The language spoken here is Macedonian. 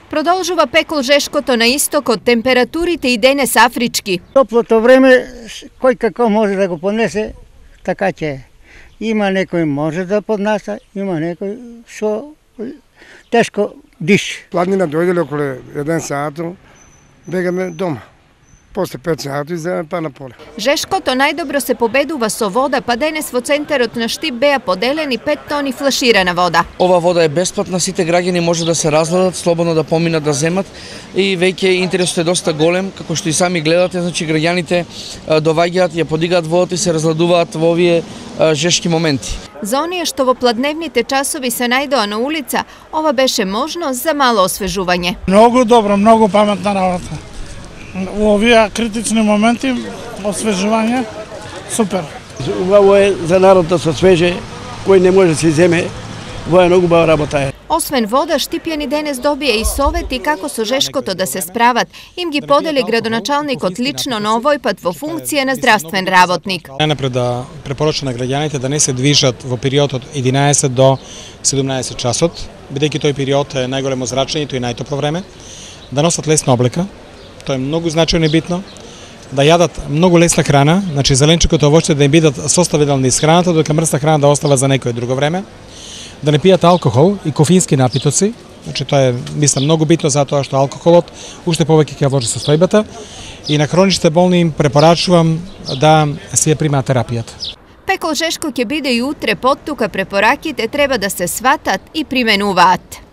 Продолжува Пекол Жешкото на исток од температурите и денес афрички. Топлото време, кој како може да го поднесе, така ќе е. Има некој може да поднаса, има некој што тешко диши. Пладнина дојделе околу 1 сат, бегаме дома. После 5 сати излеземе па на поле. Жешкото најдобро се победува со вода, па денес во центарот на Штип беа поделени 5 тони флаширана вода. Ова вода е бесплатна, сите граѓани може да се разгledат, слободно да поминат да земат и веќе интересот е доста голем, како што и сами гледате, значи граѓаните доваѓаат, ја подигаат водата и се разгledуваат во овие жешки моменти. За оние што во пладневните часови се најдоа на улица, ова беше можност за мало освежување. Многу добро, многу паметна работа. У овие критични моменти, освежување, супер. Убаво е за народ да се освеже, кој не може да се земе, ова е многу бава работа е. Освен вода, Штипјани денес добија и совети како со Жешкото да се справат. Им ги подели градоначалникот лично на овој пат во функција на здравствен работник. Најнапред да препорача на граѓаните да не се движат во период од 11 до 17 часот, бидејќи тој период е најголемо зрачење и најтопло време, да носат лесна облека. Тоа е многу значајно и битно, да јадат многу лесна храна, значи зеленчукото и овошје да им бидат составителни из храната, додека мрсна храна да остава за некое друго време, да не пијат алкохол и кофински напитоци, значи тоа е, мислам, многу битно затоа што алкохолот уште повеќе ќе ја вложи состојбата и на хроничните болни им препорачувам да си ја примаат терапијата. Пекол Жешко ќе биде и утре, поттука препораките треба да се сватат и применуваат.